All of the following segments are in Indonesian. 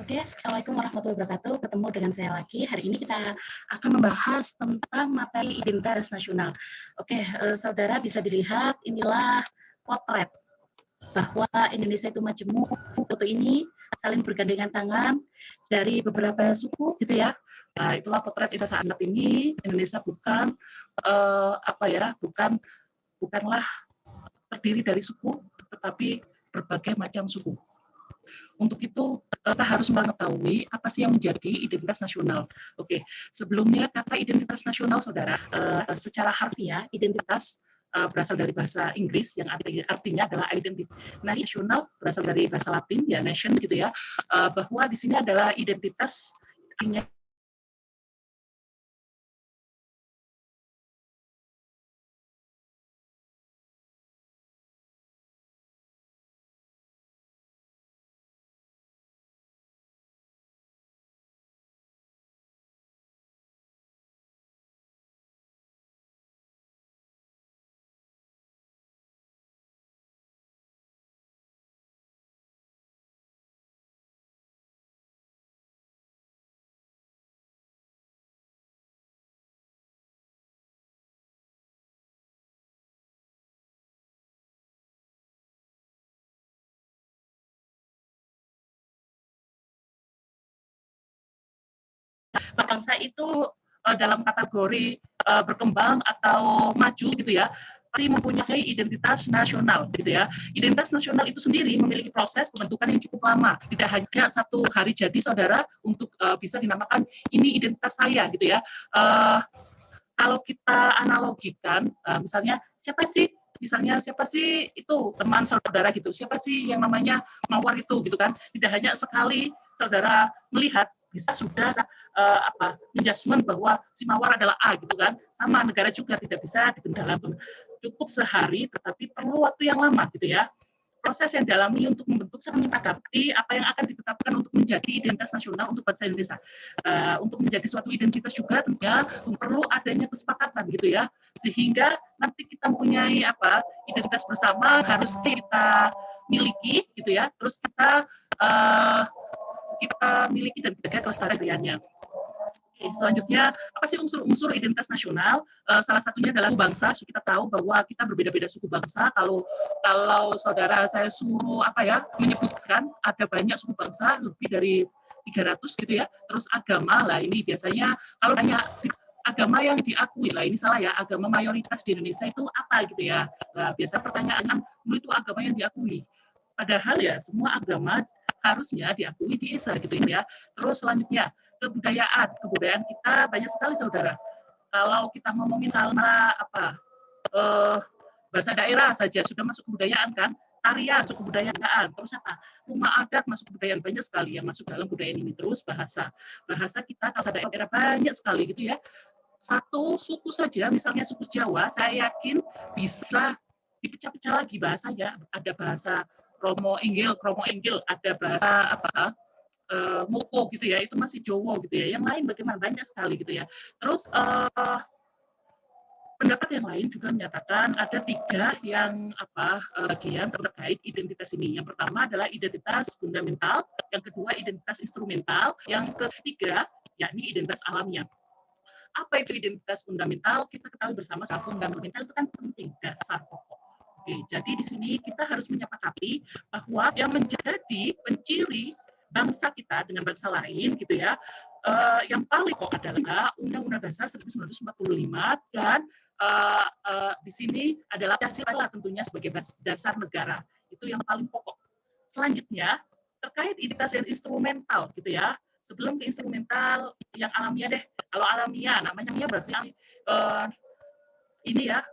Oke, Assalamualaikum warahmatullahi wabarakatuh. Ketemu dengan saya lagi. Hari ini kita akan membahas tentang materi identitas nasional. Oke, saudara bisa dilihat inilah potret bahwa Indonesia itu majemuk. Foto ini saling bergandengan tangan dari beberapa suku, gitu ya. Nah, itulah potret kita saat ini. Indonesia bukan bukanlah terdiri dari suku, tetapi berbagai macam suku. Untuk itu kita harus mengetahui apa sih yang menjadi identitas nasional. Oke, sebelumnya kata identitas nasional, saudara, secara harfiah identitas berasal dari bahasa Inggris yang artinya adalah identity. Nah, nasional berasal dari bahasa Latin ya nation gitu ya, bahwa di sini adalah identitas artinya bangsa itu dalam kategori berkembang atau maju gitu ya, pasti mempunyai identitas nasional gitu ya. Identitas nasional itu sendiri memiliki proses pembentukan yang cukup lama. Tidak hanya satu hari jadi saudara untuk bisa dinamakan ini identitas saya gitu ya. Kalau kita analogikan, siapa sih itu teman saudara gitu, siapa sih yang namanya Mawar itu gitu kan, tidak hanya sekali saudara melihat bisa sudah menjudgment bahwa si Mawar adalah A gitu kan, sama negara juga tidak bisa dipendam cukup sehari, tetapi perlu waktu yang lama gitu ya. Proses yang dialami untuk membentuk sama menyepakati apa yang akan ditetapkan untuk menjadi identitas nasional untuk bangsa Indonesia. Untuk menjadi suatu identitas juga tentunya perlu adanya kesepakatan gitu ya, sehingga nanti kita mempunyai identitas bersama harus kita miliki gitu ya, terus kita miliki dan jaga kelestariannya. Selanjutnya, apa sih unsur-unsur identitas nasional? Salah satunya adalah suku bangsa. Kita tahu bahwa kita berbeda-beda suku bangsa. Kalau saudara saya suruh menyebutkan ada banyak suku bangsa, lebih dari 300 gitu ya. Terus agama lah, ini biasanya kalau banyak agama yang diakui lah, ini salah ya, agama mayoritas di Indonesia itu apa gitu ya. Nah, biasa pertanyaan, itu agama yang diakui. Padahal ya semua agama harusnya diakui di Indonesia gitu ya. Terus selanjutnya kebudayaan kita banyak sekali saudara. Kalau kita ngomongin sama eh, bahasa daerah saja sudah masuk kebudayaan kan, tarian masuk kebudayaan, terus rumah adat masuk kebudayaan, banyak sekali yang masuk dalam budaya ini. Terus bahasa kita bahasa daerah banyak sekali gitu ya. Satu suku saja, misalnya suku Jawa, saya yakin bisa dipecah-pecah lagi bahasanya. Ada bahasa Kromo Inggil, ada bahasa Moko gitu ya, itu masih Jowo gitu ya. Yang lain bagaimana, banyak sekali gitu ya. Terus pendapat yang lain juga menyatakan ada tiga yang bagian terkait identitas ini. Yang pertama adalah identitas fundamental, yang kedua identitas instrumental, yang ketiga yakni identitas alamiah. Apa itu identitas fundamental? Kita ketahui bersama bahwa fundamental itu kan penting, dasar pokok. Oke, jadi di sini kita harus menyepakati bahwa yang menjadi penciri bangsa kita dengan bangsa lain gitu ya, yang paling pokok adalah Undang-Undang Dasar 1945 dan di sini adalah Pancasila tentunya sebagai dasar negara. Itu yang paling pokok. Selanjutnya terkait identitas yang instrumental gitu ya. Sebelum ke instrumental yang alamiah deh. Kalau alamiah namanya berarti ini ya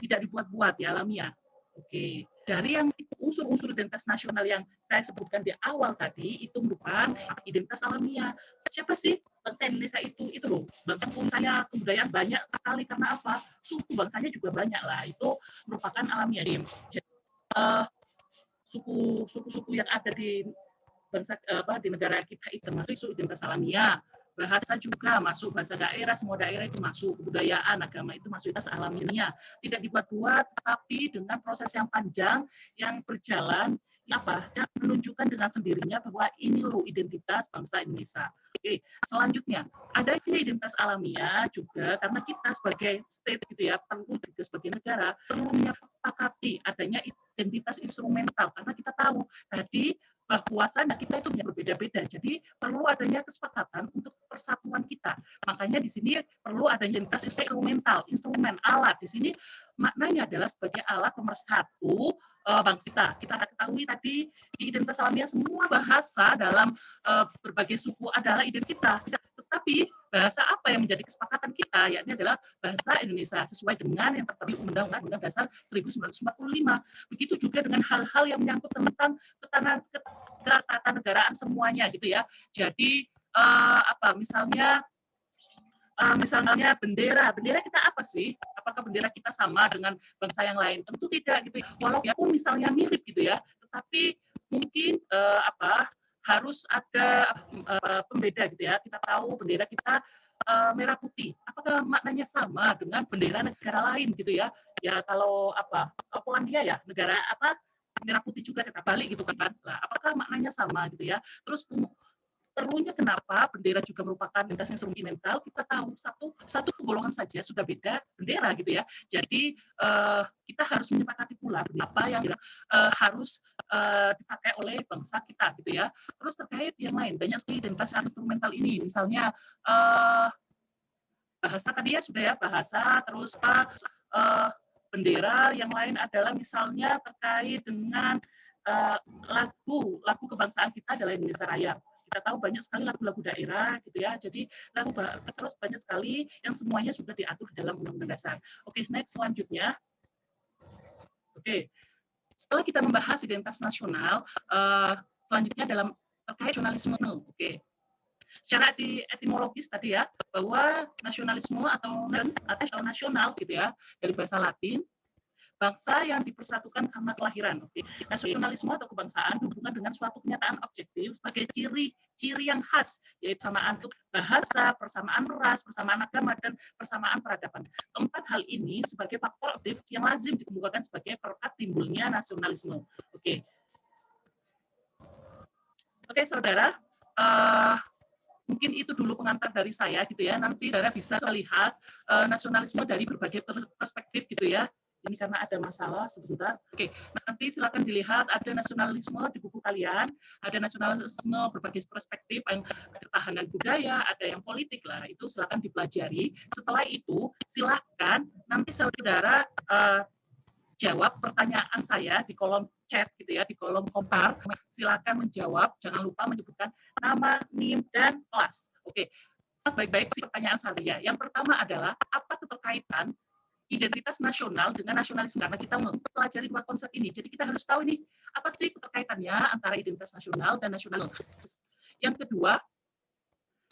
tidak dibuat-buat ya, alamiah. Oke, dari yang unsur-unsur identitas nasional yang saya sebutkan di awal tadi itu merupakan identitas alamiah. Siapa sih bangsa Indonesia itu? Itu loh, bangsa saya kebudayaan banyak sekali karena apa? Suku bangsanya juga banyak lah. Itu merupakan alamiah. Jadi suku-suku yang ada di bangsa di negara kita itu termasuk identitas alamiah. Bahasa juga masuk, bahasa daerah, semua daerah itu masuk, kebudayaan, agama itu masuk identitas alamiah. Tidak dibuat-buat, tapi dengan proses yang panjang, yang berjalan, apa yang menunjukkan dengan sendirinya bahwa ini loh identitas bangsa Indonesia. Oke, selanjutnya ada identitas alamiah juga karena kita sebagai state gitu ya, perlu juga sebagai negara perlu menyepakati adanya identitas instrumental karena kita tahu tadi bahwasanya kita itu berbeda-beda. Jadi perlu adanya kesepakatan untuk persatuan kita. Makanya di sini perlu adanya identitas instrumental, instrumen alat. Di sini maknanya adalah sebagai alat pemersatu bangsa kita. Kita ketahui tadi di identitas alamiah semua bahasa dalam berbagai suku adalah identitas kita. Tetapi bahasa apa yang menjadi kesepakatan kita, yakni adalah bahasa Indonesia sesuai dengan yang tertera di Undang-Undang Dasar 1945. Begitu juga dengan hal-hal yang menyangkut tentang ketatanegaraan semuanya gitu ya. Jadi misalnya bendera kita apa sih? Apakah bendera kita sama dengan bangsa yang lain? Tentu tidak gitu. Walaupun misalnya mirip gitu ya, tetapi mungkin harus ada pembeda gitu ya. Kita tahu bendera kita merah putih. Apakah maknanya sama dengan bendera negara lain gitu ya? Ya kalau Polandia ya negara merah putih juga tetap balik gitu kan. Nah, apakah maknanya sama gitu ya? Terus perlunya kenapa bendera juga merupakan identitas instrumental, kita tahu satu golongan saja sudah beda bendera gitu ya. Jadi kita harus menyepakati pula apa yang harus dipakai oleh bangsa kita gitu ya. Terus terkait yang lain banyak sekali identitas instrumental ini, misalnya bahasa tadi ya sudah ya, bahasa, terus bendera, yang lain adalah misalnya terkait dengan lagu kebangsaan kita adalah Indonesia Raya. Kita tahu banyak sekali lagu-lagu daerah gitu ya. Jadi lagu terus banyak sekali yang semuanya sudah diatur dalam Undang-Undang Dasar. Oke, next selanjutnya. Oke. Setelah kita membahas identitas nasional, selanjutnya dalam terkait nasionalisme. Oke. Secara etimologis tadi ya, bahwa nasionalisme atau nasional gitu ya, dari bahasa Latin, bangsa yang dipersatukan karena kelahiran. Oke. Nasionalisme atau kebangsaan hubungan dengan suatu kenyataan objektif sebagai ciri yang khas, yaitu persamaan bahasa, persamaan ras, persamaan agama, dan persamaan peradaban. Keempat hal ini sebagai faktor objektif yang lazim dikemukakan sebagai perekat timbulnya nasionalisme. Oke. Oke, saudara. Mungkin itu dulu pengantar dari saya gitu ya. Nanti saudara bisa melihat nasionalisme dari berbagai perspektif gitu ya. Ini karena ada masalah sebentar. Oke, nanti silakan dilihat ada nasionalisme di buku kalian, ada nasionalisme berbagai perspektif, ada ketahanan budaya, ada yang politik lah. Itu silakan dipelajari. Setelah itu silakan nanti saudara jawab pertanyaan saya di kolom chat gitu ya, di kolom komentar. Silakan menjawab, jangan lupa menyebutkan nama, NIM, dan kelas. Oke, baik-baik sih pertanyaan saya. Yang pertama adalah apa keterkaitan identitas nasional dengan nasionalisme, karena kita mempelajari dua konsep ini. Jadi kita harus tahu nih apa sih keterkaitannya antara identitas nasional dan nasional. Yang kedua,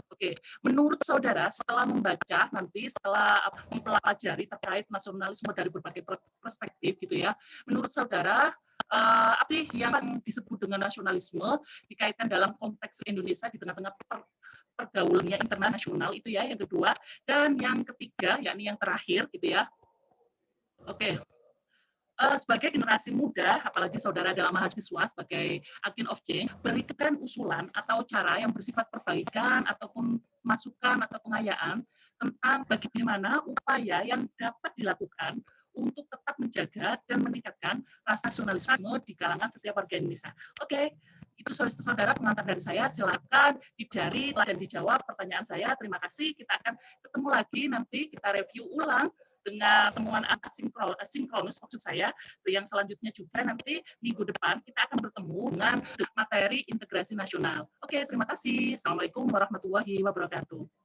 oke, menurut saudara setelah membaca nanti setelah mempelajari terkait nasionalisme dari berbagai perspektif gitu ya, menurut saudara apa sih yang disebut dengan nasionalisme dikaitkan dalam konteks Indonesia di tengah-tengah pergaulannya internasional itu ya, yang kedua. Dan yang ketiga yakni yang terakhir gitu ya. Oke, sebagai generasi muda, apalagi saudara adalah mahasiswa sebagai agent of change, berikan usulan atau cara yang bersifat perbaikan ataupun masukan atau pengayaan tentang bagaimana upaya yang dapat dilakukan untuk tetap menjaga dan meningkatkan rasa nasionalisme di kalangan setiap warga Indonesia. Oke, itu saudara pengantar dari saya. Silakan dicari dan dijawab pertanyaan saya. Terima kasih. Kita akan ketemu lagi nanti, kita review ulang dengan temuan asinkronus maksud saya. Yang selanjutnya juga nanti minggu depan kita akan bertemu dengan materi integrasi nasional. Oke, terima kasih. Assalamualaikum warahmatullahi wabarakatuh.